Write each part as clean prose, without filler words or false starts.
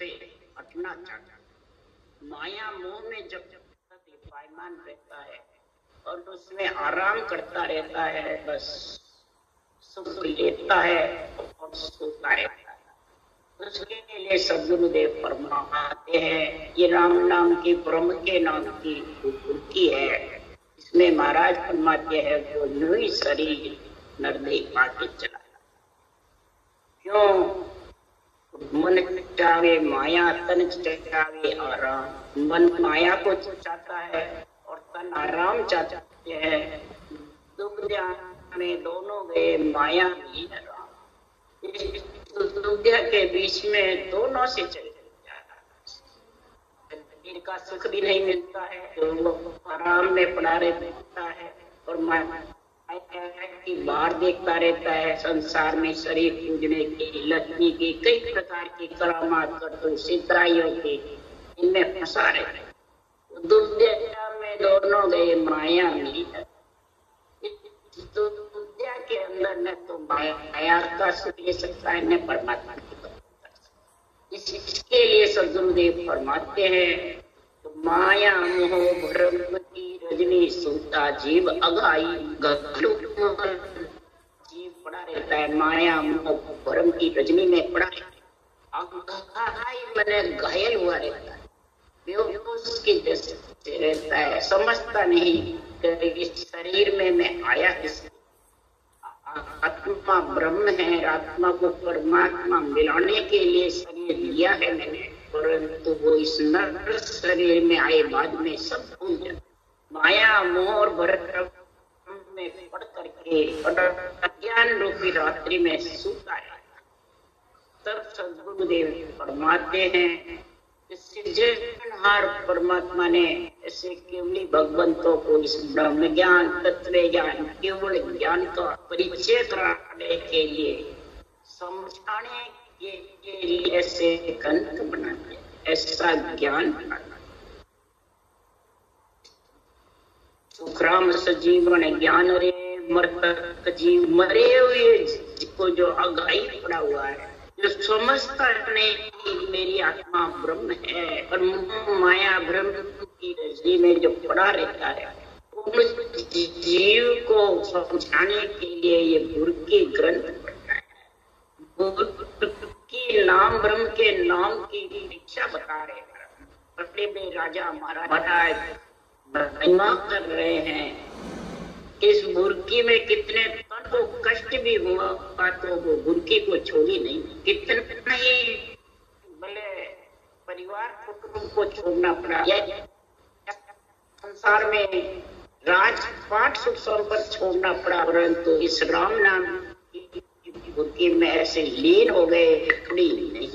से हटना चाहता है। माया मोह में जब पायमान रहता है और उसमें आराम करता रहता है, बस सुख लेता है और सोता रहता है। उसके लिए सद्गुरुदेव फरमाते हैं, ये राम नाम की ब्रह्म के नाम की बुद्धि है, इसमें महाराज फरमाते हैं वो यूं ही शरीर नरदेह पाके चला। क्यों? मन चाहे माया, तन चाहे आराम। मन माया को चाहता है और तन आराम चाहते हैं। दुख ध्यान में दोनों गए, माया भी आराम। इस दुख के बीच में दोनों से चले शरीर का सुख भी नहीं मिलता है, तो आराम में पड़ा रहता है और माया की बाहर देखता रहता है। संसार में शरीर पूजने की, लक्ष्मी की, कई प्रकार की करामात करते सिद्धराइयों की, इनमें फंसा रहता है। दुर्दशा में दोनों गए, माया मिली। दुर्दशा के अंदर न तो माया का सुख ले सकता है, न परमात्मा की। इसके लिए सद्गुरुदेव फरमाते हैं, तो माया मोह भ्रम की रजनी सोता जीव अगाई। जीव पड़ा रहता है माया मोह भ्रम की रजनी में पड़ा रहता है, मैंने घायल हुआ रहता है, बेहोश की जैसे रहता है, समझता नहीं कि इस शरीर में मैं आया किस। आत्मा ब्रह्म है, आत्मा को परमात्मा मिलाने के लिए शरीर लिया है मैंने, परंतु वो इस नर शरीर में आए बाद में सब भूल जाए। माया मोह और भ्रम में पड़ करके अज्ञान रूपी रात्रि में सूता है। तब सद्गुरुदेव फरमाते हैं, सृजनहार परमात्मा ने ऐसे केवली भगवंतों को इस ब्रह्म ज्ञान, तत्व ज्ञान, केवल ज्ञान का परिचय कराने के लिए, समझाने के लिए ऐसे ग्रंथ बना दिया, ऐसा ज्ञान बना दिया। सुखराम सजीवन ज्ञान रे मरतक जीव, मरे हुए को जो अगाई पड़ा हुआ है, जो समझता नहीं मेरी आत्मा ब्रह्म है, और माया ब्रह्म की रजनी में जो पड़ा रहता है, उस जीव को समझाने के लिए ये गुरु के ग्रंथ पढ़ता है। गुरु के नाम, ब्रह्म के नाम की शिक्षा बता रहे हैं। बड़े बड़े राजा महाराज महिमा कर रहे हैं, इस बुर्की में कितने तन को कष्ट भी हुआ तो वो बुर्की को छोड़ी नहीं। कितना ही भले परिवार कुटुंब को छोड़ना पड़ा, संसार में राजपाट सुख संपत्ति छोड़ना पड़ा, परंतु इस राम नाम की बुर्की में ऐसे लीन हो गए, टुकड़ी नहीं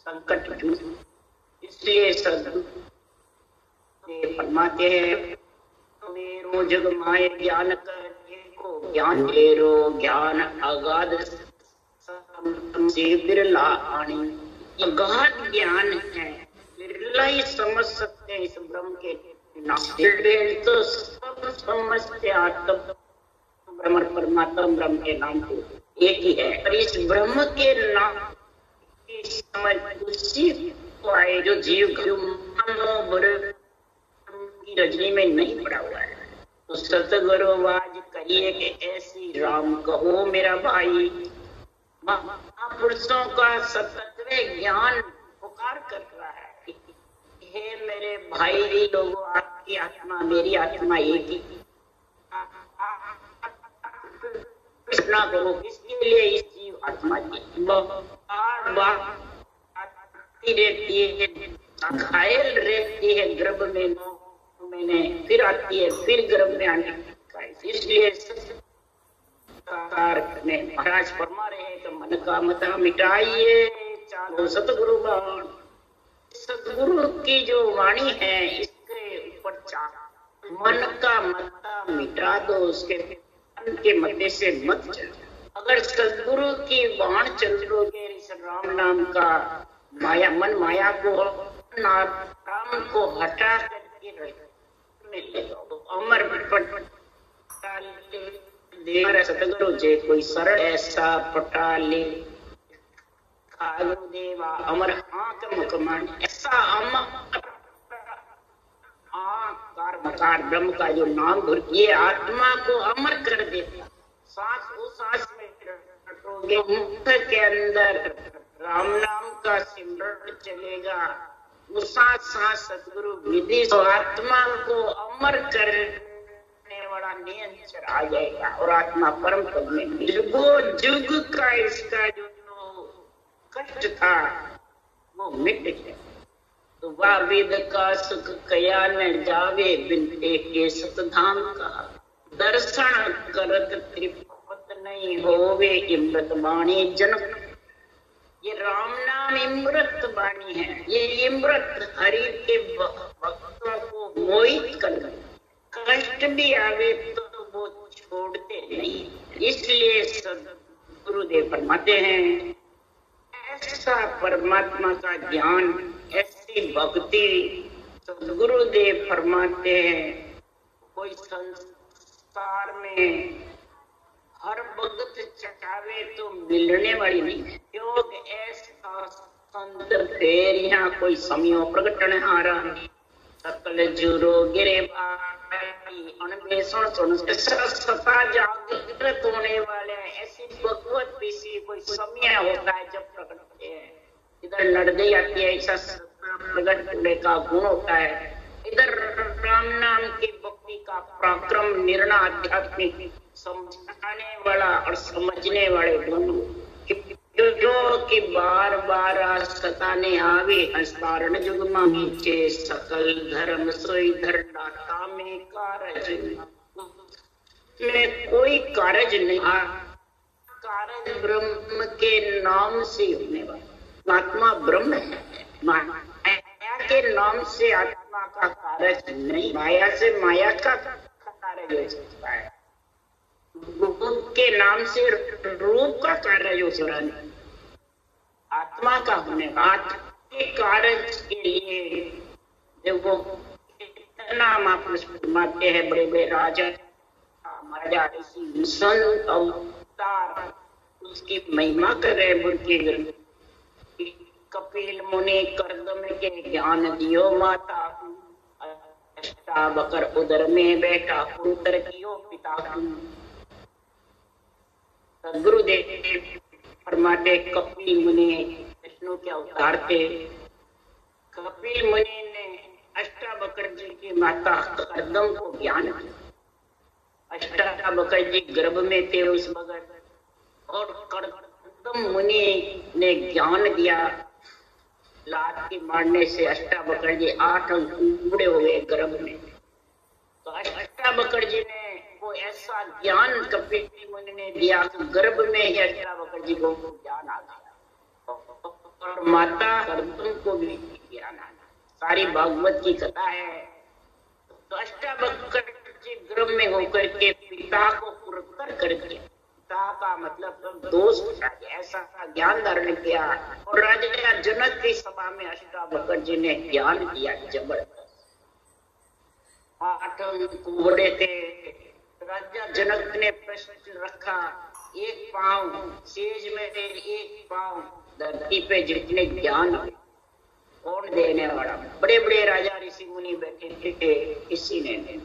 संकट। इसलिए सद्गुरु फरमाते हैं, मेरो जग माय ज्ञान कर को ज्ञान मेरो ज्ञान अगाध से बिरला आनी। अगाध ज्ञान है, बिरला ही समझ सकते हैं इस ब्रह्म के नाम। तो सब समझते आत्म ब्रह्म परमात्मा ब्रह्म के नाम को एक ही है, और इस ब्रह्म के नाम की समझ उसी को आए जो जीव की रजनी में नहीं पड़ा हुआ है। तो सतगुरुवाज कहिए कि ऐसी राम कहो मेरा भाई। महापुरुषों का सतत्व ज्ञान पुकार कर रहा है, हे मेरे भाई लोगों, आपकी आत्मा मेरी आत्मा एक ही। कृष्णा करो किसके लिए? इस जीव आत्मा की बार बार आती रहती है, घायल रहती है गर्भ में, मैंने फिर आती है, फिर गर्भ में आने का। इसलिए महाराज फरमा रहे हैं कि मन का मता मिटाइए, चालो सतगुरु बाण। सतगुरु की जो वाणी है इसके ऊपर चालो, मन का मता मिटा दो, उसके मन के मते से मत चलो। अगर सतगुरु की वाण चलोगे, इस राम नाम का माया मन माया को राम को हटा करके अमर सतगुरु जे कोई सरल ऐसा पटा ले देवा अमर आंख मुखमान, ऐसा अमर आकार मकार ब्रह्म का जो नाम ये आत्मा को अमर कर देता। सांस वो सांस में रटोगे, मुख के अंदर राम नाम का सिमरन चलेगा, उस सांस सतगुरु विधि तो आत्मा को अमर करने वाला नियंत्रण आ जाएगा और आत्मा परम पद में जुगो जुग का इसका जो कष्ट था वो मिट गया। तो वह वेद का सुख कया न जावे, बिनते के सतधाम का दर्शन करत त्रिपत नहीं होवे, इमृत वाणी जनक। ये राम नाम इमृत वाणी है, ये इमृत हरि के भक्तों को मोहित कर, कष्ट भी आवे तो वो छोड़ते नहीं। इसलिए सद्गुरुदेव फरमाते हैं, ऐसा परमात्मा का ज्ञान, ऐसी भक्ति सद्गुरुदेव फरमाते हैं, कोई संसार में हर वक्त चकावे तो मिलने वाली नहीं। योग ऐसा संत फिर यहाँ कोई समियो प्रकटन हारा, सकल जुरो गिरे अन्वेषण सुन सता जागृत होने वाले ऐसी भगवत विषय कोई समय होता है जब प्रकट होते हैं। इधर लड़ने आती है, ऐसा प्रकट होने का गुण होता है। इधर राम नाम की भक्ति का पराक्रम, निर्णय, आध्यात्मिक समझाने वाला और समझने वाले दोनों जो कि बार बार सताने आवे, हस्तारण जुग नीचे सकल धर्म सोई धर दाता में कारज में कोई कारज नहीं। कारज ब्रह्म के नाम से होने वाला आत्मा ब्रह्म है। माया के नाम से आत्मा का कारज नहीं, माया से माया का कारज हो सकता है। रूप के नाम से रूप का कार्य हो सकता है। आत्मा का होने, आत्मा के कार्य के लिए देखो कितना महापुरुष फरमाते हैं, बड़े बड़े राजा महाराजा ऋषि संत अवतार उसकी महिमा कर रहे हैं। कपिल मुनि कर्दम के ज्ञान दियो माता, अष्टावक्र उदर में बैठा पुत्र कियो पिता। गुरुदेव फरमाते कपिल मुनि विष्णु के अवतार थे। कपिल मुनि ने अष्टावक्र जी की माता कर्दम को ज्ञान दिया। अष्टावक्र जी गर्भ में थे उस वक्त, और कर्दम मुनि ने ज्ञान दिया। लात के मारने से अष्टावक्र जी 8 अंक बूढ़े हुए गर्भ में। तो अष्टावक्र जी ने वो ऐसा ज्ञान कपिल मुनि ने दिया कि गर्भ में ही अष्टावक्र जी को ज्ञान आ गया और माता कर्दम को भी ज्ञान आ गया। सारी भागवत की कथा है। तो अष्टावक्र जी गर्भ में होकर के पिता को पुरस्कार करके, पिता का मतलब दोष ऐसा ज्ञान धारण किया, और राजा जनक की सभा में अष्टावक्र जी ने ज्ञान दिया जबरदस्त। 8 अंक बड़े थे। राजा जनक ने प्रश्न रखा, एक पांव सेज में, एक पांव धरती पे, जितने ज्ञान कौन देने वाला? बड़े बड़े राजा ऋषि मुनि बैठे थे, किसी ने नहीं।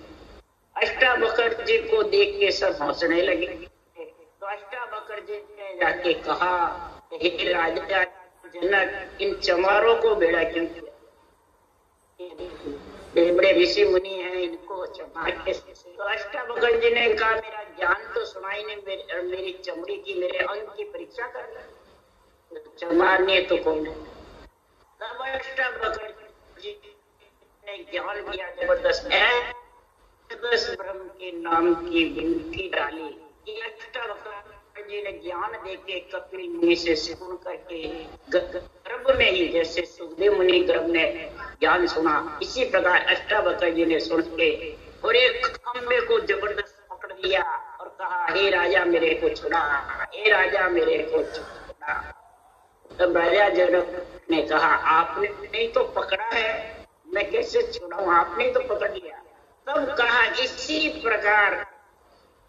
अष्टावक्र जी को देख के सब हंसने लगे। तो अष्टावक्र जी ने जाके कहा, हे राजा जनक, इन चमारों को बेड़ा क्यों किया? बड़े बड़े ऋषि मुनि हैं, इनको चमार कैसे? तो अष्टावक्र जी ने कहा, मेरा ज्ञान तो सुनाई नहीं, मेरी चमड़ी की, मेरे अंग की परीक्षा कर। चमारने तो कौन है? तब अष्टावक्र जी ने ज्ञान दिया जबरदस्त। ब्रह्म के नाम की विनती डाली। अष्टावक्र जी ने ज्ञान देके कपिल मुनि से सुन करके गर्भ में ही, जैसे सुखदेव मुनि गर्भ ने ज्ञान सुना, इसी प्रकार अष्टावक्र जी ने सुन के और एक खंबे को जबरदस्त पकड़ लिया और कहा, हे राजा मेरे को छुड़ा, हे राजा मेरे को छुड़ा। तब राजा जनक ने कहा, आपने नहीं तो पकड़ा है, मैं कैसे छुड़ाऊं? आपने तो पकड़ लिया। तब कहा, इसी प्रकार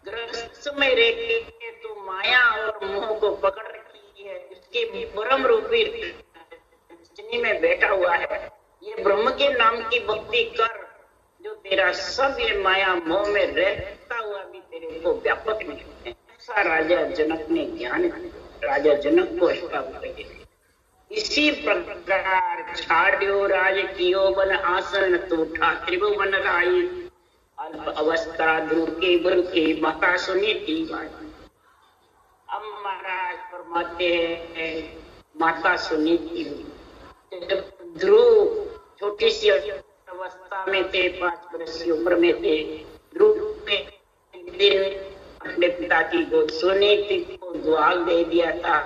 ग्रस्त में रह के तो माया और मोह को पकड़ रखी है, उसके ब्रह्म रूपी रजनी में बैठा हुआ है। ये ब्रह्म के नाम की भक्ति कर, जो तेरा सब ये माया मोह में रहता हुआ भी तेरे को व्यापक नहीं है। ऐसा राजा जनक ने ज्ञान, राजा जनक को अष्टावक्र। इसी प्रकार छाड़ियो राज कियो बन आसन, तो उठा त्रिभुवन राई, अल्प अवस्था ध्रुव के बर के माता सुनी थी बात। अब महाराज फरमाते हैं माता सुनी थी, ध्रुव छोटी सी अवस्था में थे, 5 वर्ष की उम्र में थे। ध्रुव ने अपने पिता की गोद सुनीति को दुआल दे दिया था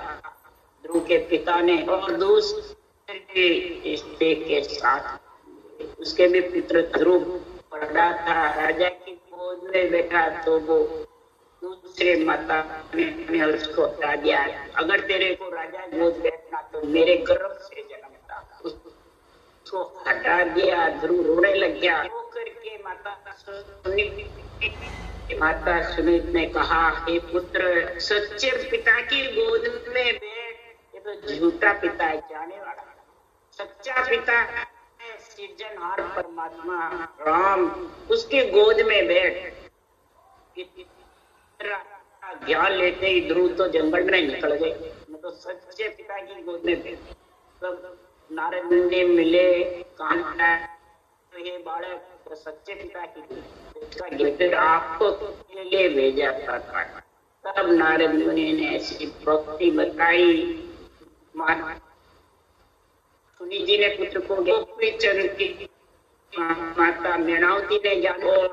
ध्रुव के पिता ने, और दूसरे रिश्ते के साथ उसके भी पुत्र ध्रुव पड़ा था। राजा की गोद में बैठा तो वो दूसरे माता ने उसको हटा दिया। अगर तेरे को राजा गोद बैठना तो मेरे गर्भ से जन्मता, उसको हटा दिया। ध्रुव रोने लग गया। वो करके माता सुनीत ने कहा, हे पुत्र, सच्चे पिता की गोद में बैठ। ये तो झूठा पिता है, जाने वाला। सच्चा पिता है सृजनहार परमात्मा राम, उसकी गोद में बैठ। ज्ञान लेते ही ध्रुव तो जंगल में निकल गए। मैं तो सच्चे पिता की गोद में बैठ। तब नारद मुनि मिले, कहा तो ये बालक तो सच्चे पिता की उसका गिफ्ट आपको के लिए भेजा था। तब नारद मुनि ने ऐसी भक्ति बताई। सुनी जी ने पुत्र को गोपी चंद की माता मेणावती ने ज्ञान, और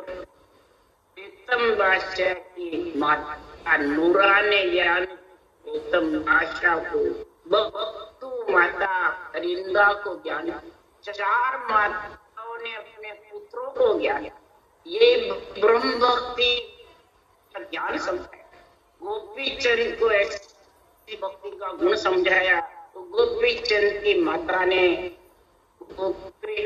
प्रीतम बादशाह की माता नूरा ने ज्ञान, प्रीतम बादशाह को बख्तू माता अरिंदा को ज्ञान, 4 माताओं ने अपने पुत्रों को ज्ञान। ये ब्रह्म भक्ति ज्ञान समझाया। गोपी चंद को ऐसी भक्ति का गुण समझाया तो गोपी चंद की माता ने, गोपी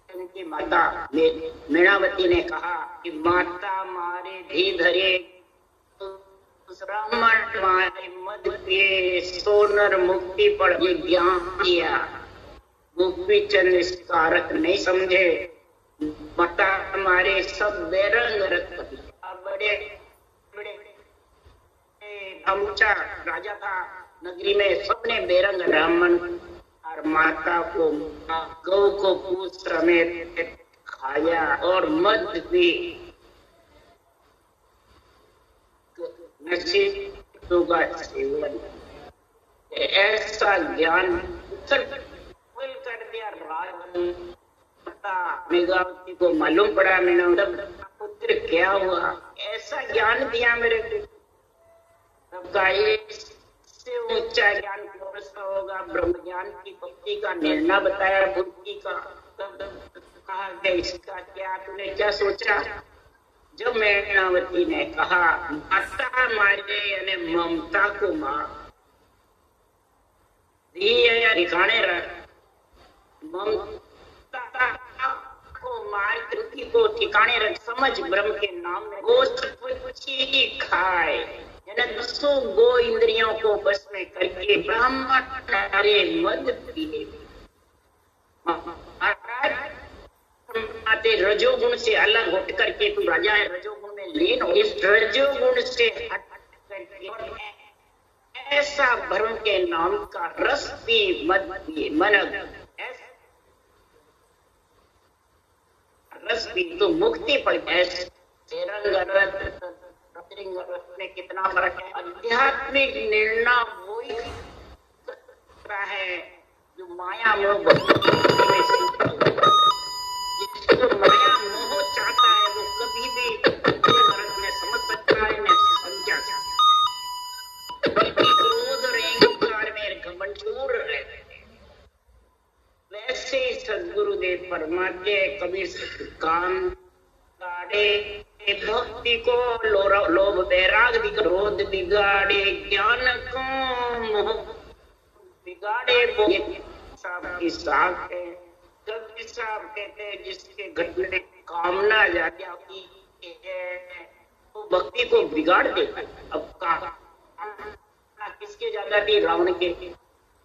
चंद की माता मेणावती ने कहा कि माता मारे भी धरे, ब्राह्मण मारे मद पिए, सोनर मुक्ति पर ये ज्ञान दिया। गोपी चंद इसका अर्थ नहीं समझे। माता हमारे सब बेरंग रक्त, बड़े बड़े ऊंचा राजा था नगरी में, सबने बेरंग ब्राह्मण और माता को गौ को पूछ समेत खाया और मद भी नशीलों का सेवन। ऐसा ज्ञान कर दिया राज। मेघावती को मालूम पड़ा, मैंने पुत्र क्या हुआ, ऐसा ज्ञान दिया मेरे को। तब का इससे ऊंचा ज्ञान कौन सा होगा। ब्रह्म ज्ञान की भक्ति का निर्णय बताया बुद्धि का। तब कहा इसका क्या, तूने क्या सोचा। जब मेघनावती ने कहा माता मारे यानी ममता को मार ठिकाने रख, ममता को मार कृति को ठिकाने रख, समझ ब्रह्म के नाम में गोश्त ही खाए, यानी 200 गो इंद्रियों को बस में करके ब्राह्मण मद पिए। रजोगुण से अलग हट करके तू राजा है, रजोगुण में लीन हो। इस रजोगुण से हट करके ऐसा ब्रह्म के नाम का रस पी, मद पिए, मन रस पी तो मुक्ति पड़ जाए। में कितना फर्क है। आध्यात्मिक निर्णय वही करता है जो माया मोह जिसको माया मोह चाहता है वो कभी भी भारत में समझ सकता है, मैं समझा सकता। क्रोध और अहंकार में घमंड दूर रहते हैं। वैसे ही सदगुरुदेव फरमाते कबीर काम काटे भक्ति को लोभ वैराग क्रोध बिगाड़े, ज्ञान को मोह बिगाड़े। साहब की साख है। कबीर साहब कहते हैं जिसके घर में कामना जाती है वो भक्ति को बिगाड़ देता है। अब कामना किसके ज्यादा थी? रावण के।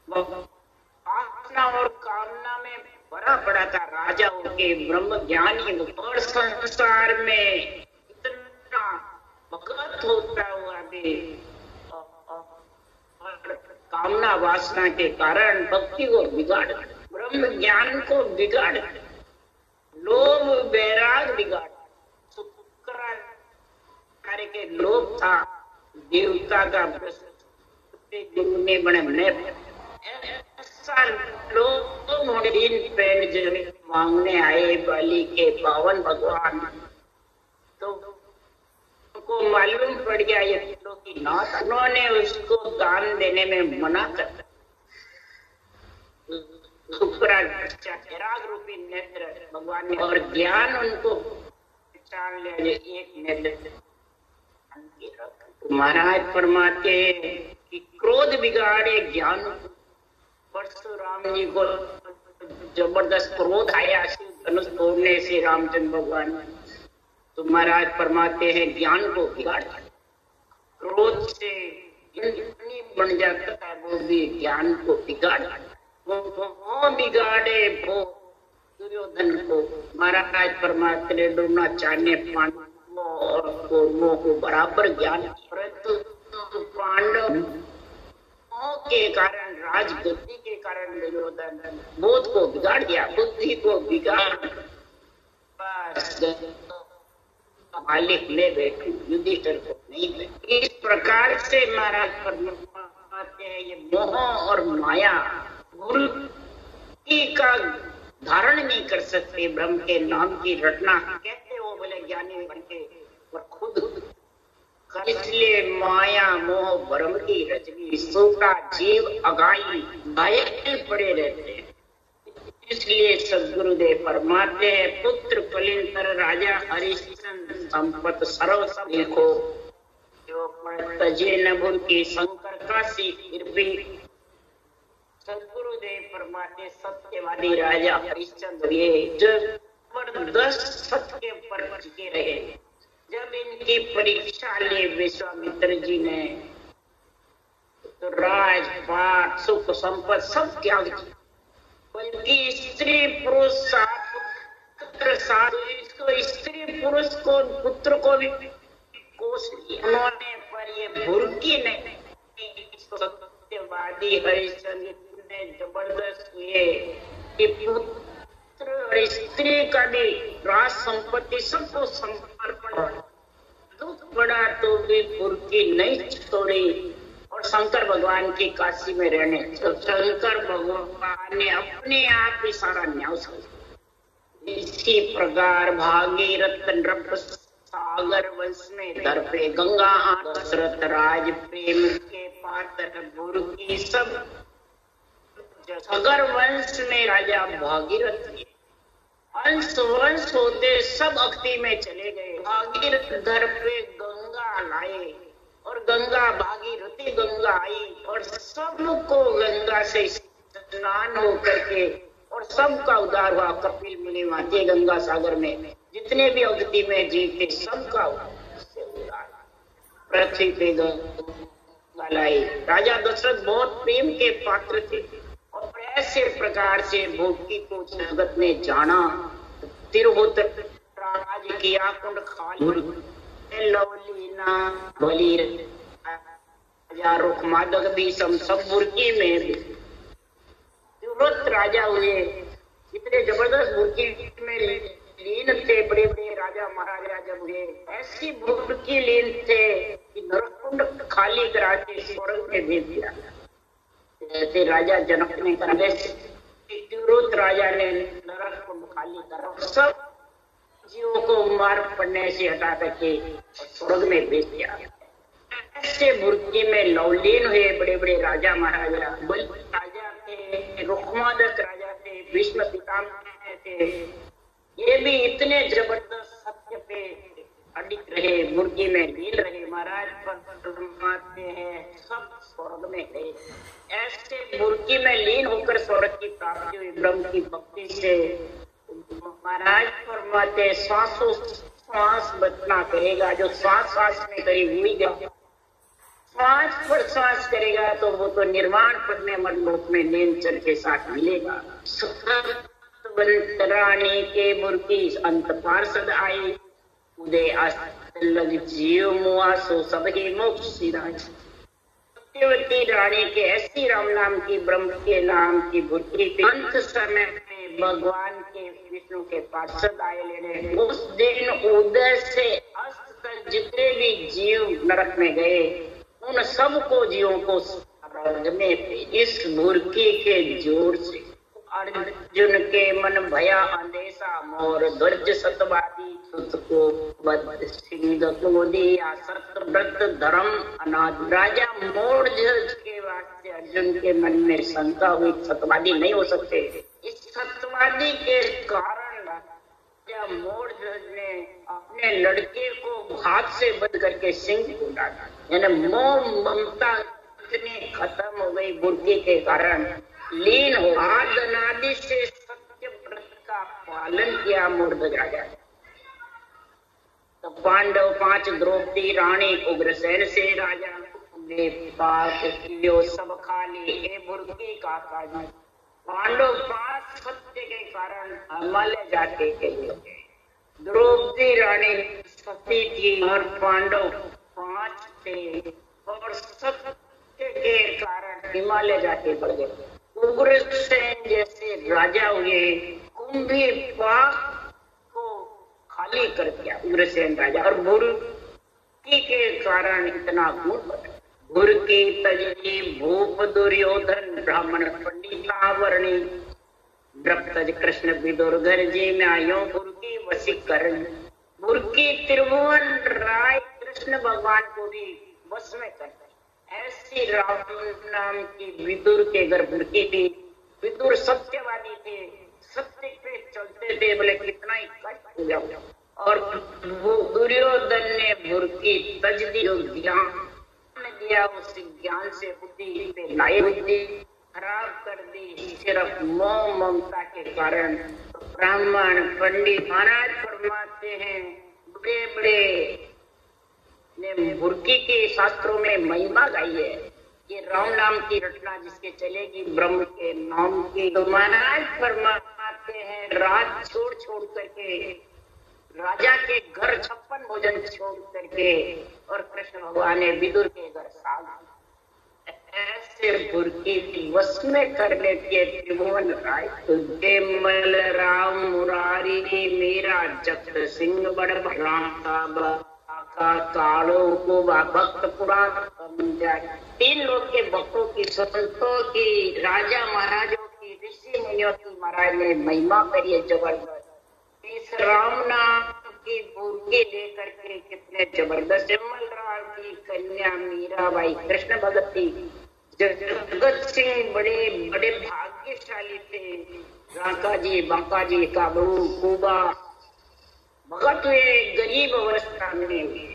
वासना और कामना में भरा पड़ा था राजाओं के ब्रह्म ज्ञानी और संसार में इतना भगत होता हुआ भी कामना वासना के कारण भक्ति को बिगाड़, ब्रह्म ज्ञान को बिगाड़, लोभ वैराग बिगाड़। शुक्राचार्य के लोभ था, देवता का गुरु ने बने ऐसा लोग दिन पैन जो मांगने आए बलि के पावन भगवान, तो को मालूम पड़ गया ये फूलों की नाथ, उन्होंने उसको दान देने में मना कर चिराग रूपी नेत्र भगवान ने और ज्ञान उनको पहचान लिया। एक नेत्र महाराज फरमाते कि क्रोध बिगाड़े ज्ञान। परशुराम जी को जबरदस्त क्रोध आया धनुष तोड़ने से रामचंद्र भगवान, तो महाराज फरमाते हैं ज्ञान को बिगाड़, क्रोध से बन जाता है वो भी ज्ञान को बिगाड़, वो बिगाड़े वो दुर्योधन को। महाराज फरमाते द्रोणाचार्य पांडवों और कौरवों को बराबर ज्ञान, परंतु पांडव के कारण, राजगद्दी के कारण दुर्योधन बोध को बिगाड़ दिया, बुद्धि को बिगाड़, बस मालिक ले बैठे, युधिष्ठिर को नहीं बैठे। इस प्रकार से महाराज फरमाते हैं ये मोह और माया गुरु का धारण नहीं कर सकते। ब्रह्म के नाम की रटना कहते हो बोले ज्ञानी बनके, और खुद इसलिए माया मोह भ्रम की रचनी सोता जीव अगाई घायल पड़े रहते हैं। इसलिए सदगुरुदेव फरमाते हैं पुत्र पलिंतर राजा हरिश्चंद्र संपत सर्व सब देखो जो तजे न भूल की शंकर काशी फिर भी। सदगुरुदेव फरमाते सत्यवादी राजा हरिश्चंद्र ये जबरदस्त सत्य पर टिके रहे। जब इनकी परीक्षा ली विश्वामित्र जी ने तो राजपाट सुख संपत्ति सब त्याग किया, बल्कि स्त्री पुरुष साथ इसको स्त्री पुरुष को पुत्र को भी कोस लिया उन्होंने, पर ये भुरकी नहीं। सत्यवादी हरिश्चंद्र ने जबरदस्त हुए कि पुत्र और स्त्री का भी राज संपत्ति सबको समर्पण, दुख पड़ा तो भी भुरकी नहीं छोड़ी और शंकर भगवान की काशी में रहने। तो शंकर भगवान ने अपने आप ही सारा न्याय किया। इसी प्रकार भागीरथ नृप सागर वंश में दर्पे गंगा दशरथ राज प्रेम के पात्र भुरकी सब। सागर वंश में राजा भागीरथ अंश वंश होते सब अक्ति में चले गए। भागीरथ दर्पे गंगा लाए और गंगा भागीरथी गंगा आई और सबको गंगा से स्नान हो करके और सबका उद्धार हुआ। कपिल मुनि वहां गंगा सागर में जितने भी अवधि में जीव थे सबका उद्धार पृथ्वी पे गंगा लाई। राजा दशरथ बहुत प्रेम के पात्र थे और ऐसे प्रकार से भोगी को जगत ने जाना। तिरहुत राज किया कुंड खाली लवलीना बली राजा रुख मादक भी सब बुर्की में तिरहुत राजा हुए। इतने जबरदस्त बुर्की में लीन थे बड़े बड़े राजा महाराजा जब हुए, ऐसी बुर्की लीन थे कि नरकुंड खाली करा के स्वर्ग में भेज दिया। जैसे राजा जनक ने कहा तिरहुत राजा ने नरक को खाली करा, सब जीवों को मार पड़ने से हटा करके स्वर्ग में भेज दिया। ऐसे बुर्की में लवलीन हुए बड़े बड़े राजा महाराजा। बल राजा थे, रुक्मादक राजा थे, भीष्म पितामह थे, ये भी इतने जबरदस्त सत्य पे अडिग रहे, बुर्की में लीन रहे। महाराज फरमाते हैं सब स्वर्ग में गए। ऐसे बुर्की में लीन होकर स्वर्ग की प्राप्ति हुई ब्रह्म की भक्ति से। महाराज फरमाते श्वासों श्वास बचना करेगा, जो श्वास श्वास में करी हुई गया श्वास पर श्वास करेगा तो वो तो निर्वाण पद में मरलोक में नीलचर के साथ मिलेगा। रानी के बुरकी अंत पार्षद आई, उदय लग जीव मुआ सो सब ही मोक्ष सिराज। सत्यवती रानी के ऐसी राम नाम की ब्रह्म के नाम की बुरकी अंत समय में भगवान के विष्णु के पार्षद आए लेने। उस दिन उदय से अस्त तक जितने भी जीव नरक में गए उन सबको जीवों को रंगने पे इस बुरकी के जोर से अर्जुन के मन भया अंदेशा मोर ध्वज सतवादी सुत को बद सिंह को दिया सत व्रत धर्म अनाद। राजा मोड़ के वास्ते अर्जुन के मन में शंका हुई, सतवादी नहीं हो सकते। इस सतवादी के कारण राजा मोड़ ने अपने लड़के को हाथ से बंद करके सिंह को डाला। यानी मोह ममता इतनी खत्म हो गई बुर्की के कारण, लीन हो आदि अनादि से सत्य व्रत का पालन किया मूर्धज राजा। तो पांडव 5 द्रौपदी रानी उग्रसेन से राजा ने पाप कियो सब खाली ए बुर्की का काज। पांडव 5 सत्य के कारण हिमालय जाके के लिए द्रौपदी रानी सती थी और पांडव 5 थे और सत्य के कारण हिमालय जाके बढ़ गए। उग्रसेन जैसे राजा हुए, कुंभी पाक को खाली कर दिया उग्रसेन राजा, और बुर्की के कारण इतना गुण बढ़ा। बुर्की तजी भूप दुर्योधन ब्राह्मण पंडितावरणी द्रप्तज कृष्ण विदुर घर जी में आयो बुर्की वशीकरण। बुर्की त्रिभुवन राय कृष्ण भगवान को भी वश में कर। ऐसी राम नाम की विदुर के घर बुर्की थी। विदुर सत्यवादी थे, सत्य पे चलते थे, बोले कितना ही कष्ट हो जाओ। और दुर्योधन ने बुर्की तज दी, जो ज्ञान दिया उस ज्ञान से बुद्धि पे लाई बुद्धि खराब कर दी सिर्फ मोह ममता के कारण। ब्राह्मण पंडित महाराज फरमाते हैं, बड़े बड़े ने बुर्की के शास्त्रों में महिमा गाई है। ये राम नाम की रचना जिसके चलेगी ब्रह्म के नाम की। तो महाराज फरमाते हैं, रात छोड़ छोड़ करके राजा के घर 56 भोजन छोड़ करके और कृष्ण भगवान ने विदुर के घर साग ऐसे बुर्की वश में कर लेते त्रिभुवन राय। मल राम मुरारी मेरा जगत सिंह बड़ राम का कालो को भक्त पुराण। 3 लोग के भक्तों की, संतों की, राजा महाराजों की, ऋषि मुनियों की महाराज ने महिमा करिए जबरदस्त। इस राम नाम की बुर्की लेकर के कितने जबरदस्त। जमल राम की कन्या मीराबाई कृष्ण भगत थी। जगत सिंह बड़े बड़े भाग्यशाली थे। राका जी, बांका जी, काबरू, कुबा भगत हुए, गरीब अवस्था में हुए,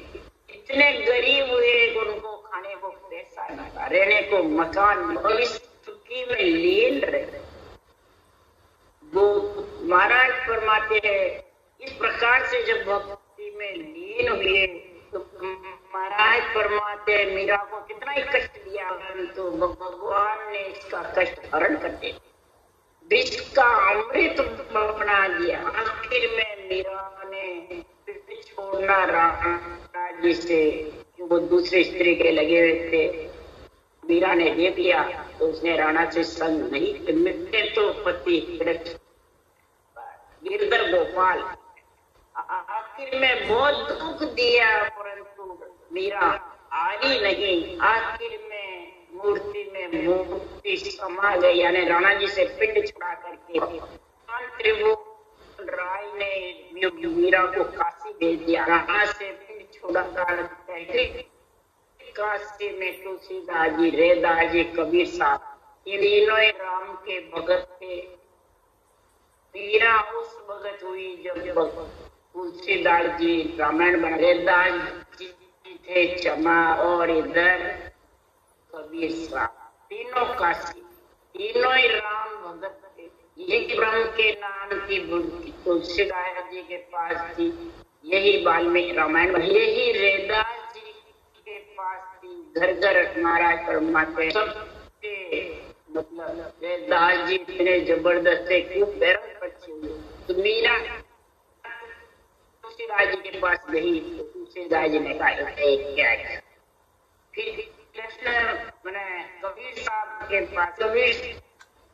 इतने गरीब हुए उनको खाने को पैसा न था, रहने को मकान, भविष्य में लीन रहे। वो महाराज फरमाते हैं, इस प्रकार से जब भक्ति में लीन हुए तो महाराज फरमाते हैं, मीरा को कितना ही कष्ट दिया तो भगवान ने इसका कष्ट हरण कर दिया, विष का अमृत बना दिया। आखिर में मीरा ने छोड़ना राणा जी से, वो दूसरी स्त्री के लगे हुए थे, मीरा ने दे दिया तो उसने राणा से संग नहीं मिलते तो पति गिरधर गोपाल। आखिर में बहुत दुख दिया परंतु मीरा आई नहीं। आखिर में मूर्ति में मूर्ति समा गई, यानी राणा जी से पिंड छुड़ा करके त्रिभुवन राय ने मीरा को काशी भेज दिया। राणा से पिंड छुड़ा करके काशी में तुलसीदास जी, रेदास जी, कबीर साहब, ये तीनों राम के भगत थे। मीरा उस भगत हुई जब तुलसीदास जी रामायण बना, रेदास जी थे क्षमा और इधर कबीर साहब, तीनों काशी, तीनों ही राम भगत थे। यही ब्रह्म के नाम की बुद्धि तुलसीदास जी के पास थी, यही वाल्मीकि रामायण, यही रेदास जी के पास थी, घर घर महाराज फरमाते सबके मतलब दास जी इतने जबरदस्त है, क्यों बैरंग पक्षी हुए। तो मीरा तुलसीदास जी के पास गई तो तुलसीदास जी ने कहा क्या है। फिर कृष्ण मैंने कबीर साहब के पास, कबीर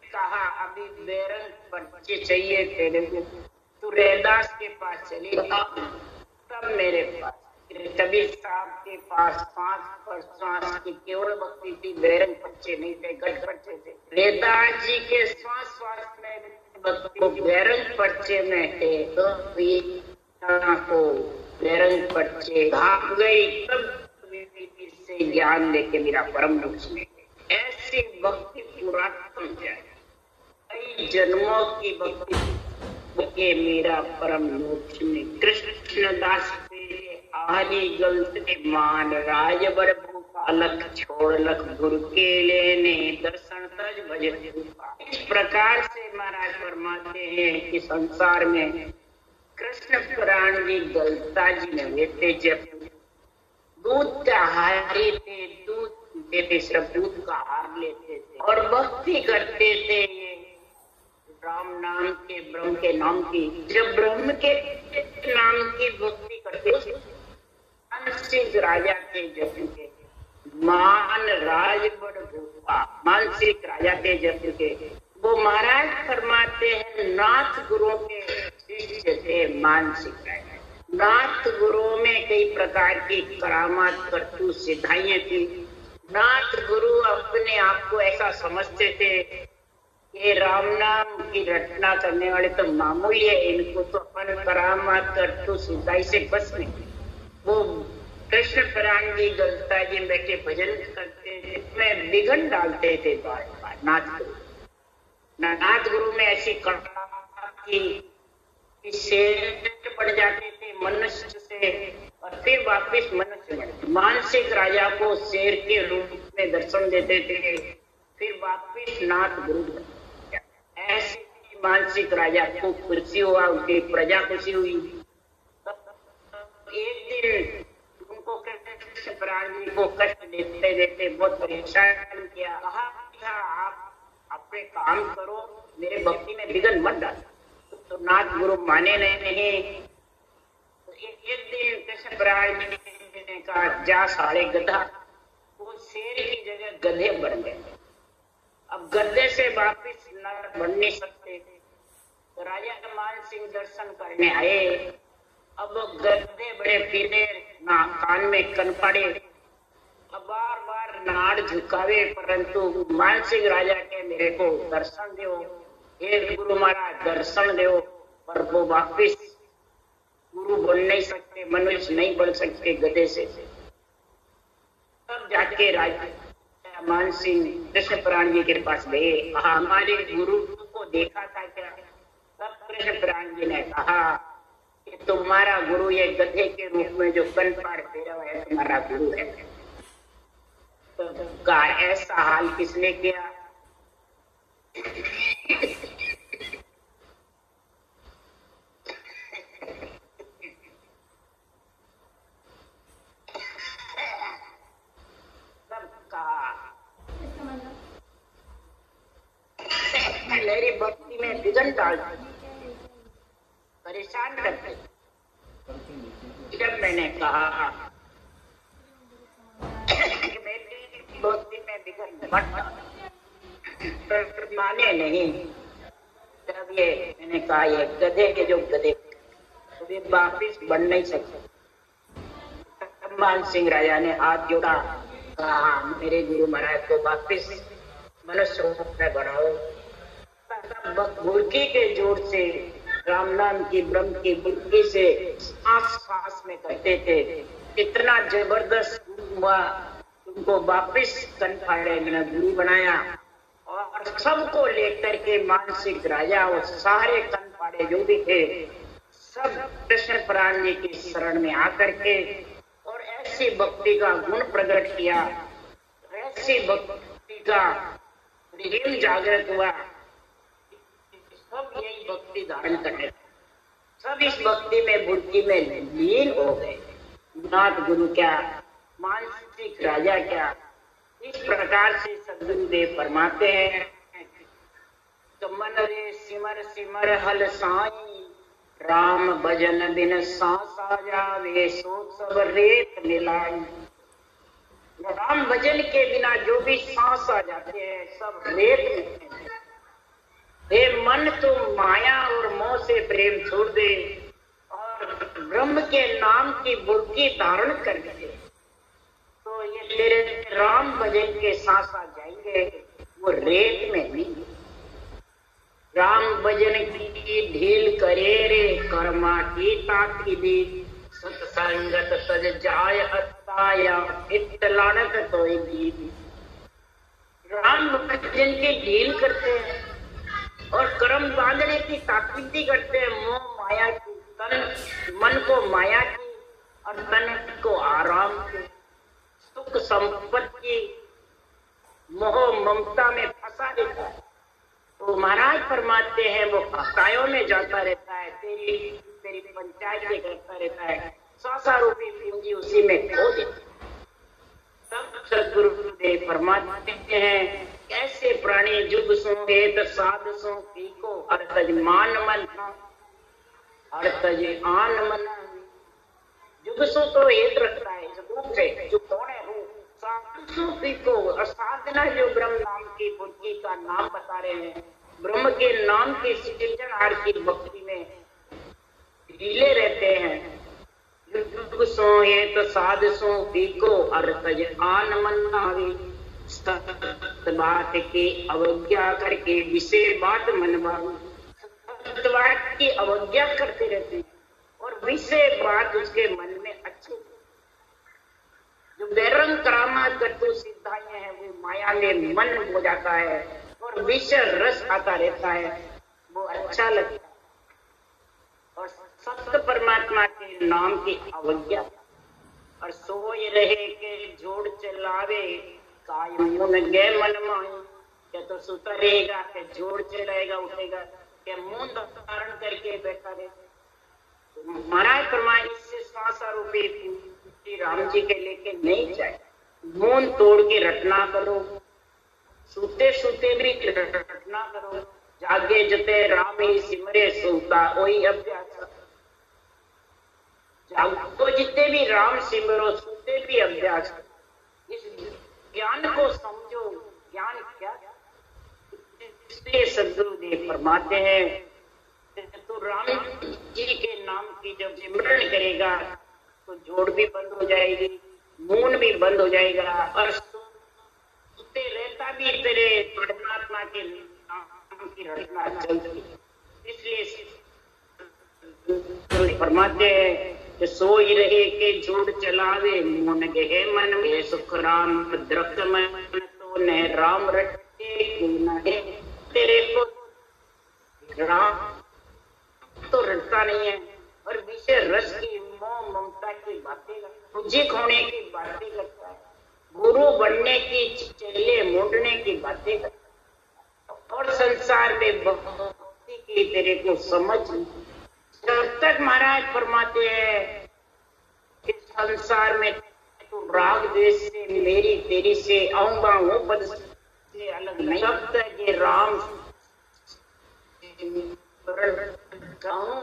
कहा अभी बैरंग पक्षी चाहिए तेरे को, तू रैदास के पास चली तब मेरे पास। कबीर साहब के पास सांस पर सांस की केवल भक्ति थी, बैरंग पक्षी नहीं थे, गट पक्षे थे। रैदास जी के श्वास श्वास में भक्ति बैरंग पक्षे में थे, तो को बैरंग पक्षे भाग गई। तब से ज्ञान लेके मेरा परम मोक्ष में ऐसी भक्ति पुरातन जाए, कई जन्मों की भक्ति के मेरा परम मोक्ष में। कृष्णदास आरी गलत मान राज बर भूपालक छोड़ लख गुरु के लेने दर्शन तज भजन। इस प्रकार से महाराज फरमाते हैं कि संसार में कृष्ण पुराण जी गलता जी ने लेते जब दूध का हारी थे, दूध देते सब दूध का हार लेते थे और भक्ति करते थे ये राम नाम के, ब्रह्म के नाम की। जब ब्रह्म के नाम की भक्ति करते थे मानसिक राजा थे, जब के मान राज बड़ भूपा, मानसिक राजा थे जब के। वो महाराज फरमाते हैं नाथ गुरु के शिष्य थे मानसिक राजा। नाथ गुरु में कई प्रकार की करामात करतूत सिद्धाइयां थी। नाथ गुरु अपने आप को ऐसा समझते थे कि राम नाम की रचना करने वाले तो मामूली है, इनको तो अपन करामात करतूत सिद्धाई से बस नहीं। वो कृष्ण पुराण जी गलता जी बैठे भजन करते थे, इसमें विघन डालते थे बार बार नाथ गुरु। नाथ गुरु में ऐसी कथा थी शेर पड़ जाते थे मनुष्य से और फिर वापिस मनुष्य बने। मानसिक राजा को शेर के रूप में दर्शन देते थे, फिर वापिस नाथ गुरु बने। ऐसे मानसिक राजा को खुशी हुआ, उनकी प्रजा खुशी हुई। एक दिन उनको कृष्ण पुराण जी को कष्ट देते देते बहुत परेशान किया। कहा आप अपने काम करो, मेरे भक्ति में विघन मत डालो। तो नाथ गुरु माने नहीं। तो एक दिन कृष्ण पुराण जी ने कहा जा साढ़े गधा। वो शेर की जगह गधे बन गए। अब गधे से वापिस नर बन नहीं सकते। तो राजा मान सिंह दर्शन करने आए। अब गधे बड़े पीले ना कान में कन पड़े, अब बार बार नाड़ झुकावे, परंतु मानसिक राजा के मेरे को दर्शन दो, हे गुरु महाराज दर्शन दो। पर वो वापिस गुरु बन नहीं सकते, मनुष्य नहीं बन सकते गधे से। तब जाके राजा मान सिंह कृष्ण पुराण जी के पास गए, कहा हमारे गुरु को देखा था क्या? तब कृष्ण पुराण जी ने कहा कि तुम्हारा गुरु ये गधे के रूप में जो कन पार फेरा हुआ है तुम्हारा गुरु है। तो का ऐसा हाल किसने किया? मेरी भक्ति में विघन डालते, परेशान करते। जब मैंने कहा कि मेरी भक्ति में विघन मत माने नहीं, तब ये मैंने कहा ये गधे के जो गधे तो वे वापिस बन नहीं सकते। मान सिंह राजा ने हाथ जोड़ा, कहा मेरे गुरु महाराज को वापिस मनुष्य रूप में बनाओ। बुर्की के जोर से राम नाम की ब्रह्म की बुर्की से सांस सांस में करते थे। इतना जबरदस्त हुआ, तुमको वापिस कन फाड़े मैंने गुरु बनाया और सबको लेकर के मानसिक राजा और सारे कन फाड़े जो भी थे सब कृष्ण पुराण जी की शरण में आकर के और ऐसी भक्ति का गुण प्रकट किया, ऐसी भक्ति का प्रेम जागृत हुआ। सब यही भक्ति धारण करने, सब इस भक्ति में बुद्धि में लीन हो गए। नाथ गुरु क्या मानसिक राजा क्या। इस प्रकार से सदगुरुदेव फरमाते हैं, तो मन रे सिमर सिमर हल साई, राम भजन बिन सांसा जावे, सो सब रेत मिलाई। राम भजन के बिना जो भी सांस आ जाते हैं सब रेत में। हे मन तो माया और मोह से प्रेम छोड़ दे और ब्रह्म के नाम की बुर्की धारण कर दे, तो ये तेरे राम भजन के सांस आ जाएंगे, वो रेत में नहीं। राम भजन की ढील करे रे, कर्मा की ताती दी, सत्संगत सज जाय हत्ताया, इत्तलानत तोय दी। राम भजन की ढील करते हैं और कर्म बांधने की ताकीदी करते हैं, मोह माया की, तन मन को माया की और तन को आराम की, सुख संपत्ति मोह ममता में फंसा देता है। तो महाराज फरमाते हैं वो हतायों में जाता रहता है, तेरी पंचायत में करता रहता है, 100 रूपये पूंजी उसी में खो देता। तब सदगुरुदेव फरमाते हैं, कैसे प्राणी जुग सो हेत साध सो को, अर्थज मान मन अर्थज आन मन। जुग सो तो हेत रखता है इस रूप से, जो कौन है वो साधु को, असाधना जो ब्रह्म नाम की बुद्धि का नाम बता रहे हैं, ब्रह्म के नाम की सृजनहार की भक्ति में ढीले रहते हैं। जुग सो हेत साध सो को, अर्थज आन मन नावे, बात की अवज्ञा करके विषय बात मनवाओ। बात की अवज्ञा करते रहते हैं और विषय बात उसके मन में अच्छी। जो बेरंग करामात करतु सिद्धाएं हैं वो माया में मन हो जाता है और विषय रस आता रहता है, वो अच्छा लगता है। और सत्य परमात्मा के नाम की अवज्ञा और सोए रहे के जोड़ चलावे, कायम गए मन माई, क्या तो सुता रहेगा, क्या जोड़ चलाएगा उठेगा, क्या मुंह धारण करके बैठा रहेगा। तो महाराज फरमाए इससे 100 रूपये राम जी के लेके नहीं जाए, मुंह तोड़ के रटना करो, सूते सूते भी रटना करो, जागे जते राम ही सिमरे सोता वही अभ्यास। जागो जितने भी राम सिमरो, सूते भी अभ्यास। इस ज्ञान को समझो, ज्ञान क्या। इसलिए सदगुरुदेव फरमाते हैं, तो राम जी के नाम की जब सिमरन करेगा तो जोड़ भी बंद हो जाएगी, मून भी बंद हो जाएगा और सुते रहता भी तेरे परमात्मा के नाम की रचना चलती। इसलिए फरमाते हैं कि सोई रहे के जोड़ चलावे, मोन गहे मन में सुख राम द्रक्त मन, तो न राम रटे तेरे को राम तो रटता नहीं है और विषय रस की मोह ममता की बातें, तुझे खोने की बातें करता है, गुरु बनने की चेले मोड़ने की बातें करता है और संसार में भक्ति की तेरे को समझ। जब तक महाराज फरमाते हैं कि संसार में तो राग द्वेष से, मेरी तेरी से, आऊंगा हूं पद से अलग नहीं, जब तक ये राम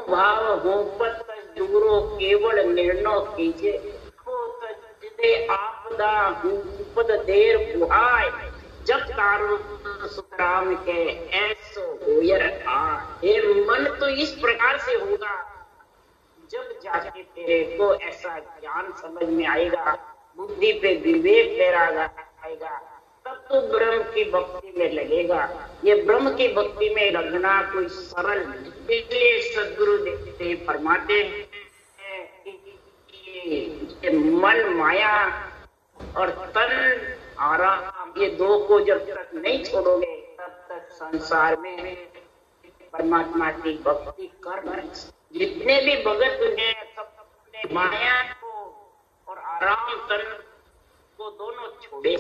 भाव हो पत दूरो केवल निर्णय कीजिए, आपदा पद देर बुहाय, जब तारो सुतराम के ऐसो होयर आ। हे मन तो इस प्रकार से होगा जब जाके तेरे को ऐसा ज्ञान समझ में आएगा, बुद्धि पे विवेक तेरा आएगा, तब तो ब्रह्म की भक्ति में लगेगा। ये ब्रह्म की भक्ति में लगना कोई सरल नहीं। इसलिए सदगुरु देव फरमाते हैं कि मन माया और तन आराम, ये दो को जब तक नहीं छोड़ोगे तब तक संसार में परमात्मा की भक्ति कर। जितने भी भगत हैं सब अपने माया को और आराम तन को दोनों छोड़े,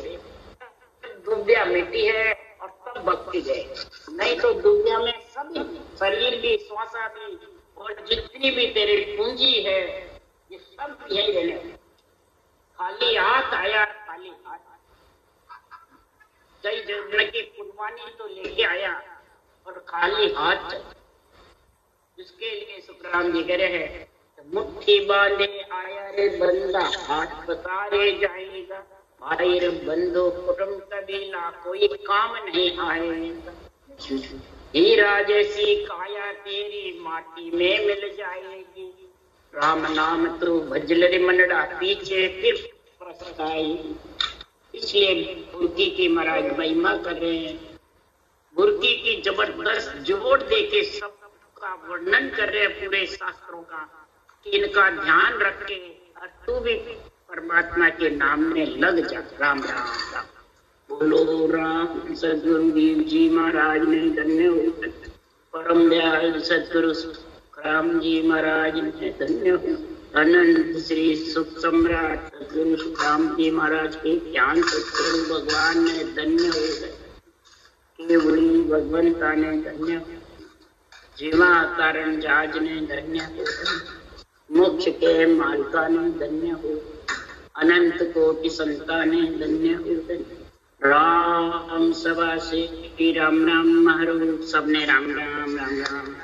दुनिया मिट्टी है और तब भक्ति गए, नहीं तो दुनिया में सभी शरीर भी, श्वासा भी और जितनी भी तेरी पूंजी है ये सब यही रहने। खाली हाथ आया, खाली हाथ। कई जगह की कुर्बानी तो लेके आया और खाली हाथ चल। जिसके लिए सुखराम जी कह रहे हैं, मुट्ठी बांधे आया रे बंदा, हाथ पसारे जाएगा। भाई रे बंदो कुटुंब कबीला, कोई काम नहीं आएगा। हीरा जैसी काया तेरी माटी में मिल जाएगी। राम नाम तो भजल रे मनड़ा, पीछे फिर पछताई। इसलिए बुर्की की महाराज महिमा कर रहे हैं। बुर्की की जबरदस्त जोड़ देके सबका वर्णन कर रहे हैं पूरे शास्त्रों का, कि इनका ध्यान रख के और तू भी परमात्मा के नाम में लग जा। राम राम राम बोलो राम। सदगुरु देव जी महाराज ने धन्य हो, परम दयाल सदगुरु राम जी महाराज ने धन्य हो, अनंत श्री सुख सम्राट सदगुरु राम जी महाराज के ज्ञान सदगुरु भगवान ने धन्य हो गए, केवली भगवंता ने धन्य हो, जीवा कारण जाज ने धन्य हो, मोक्ष के मालिका ने धन्य हो, अनंत कोटि संता ने धन्य हो। राम सभा से राम राम महरू, सबने राम राम राम राम।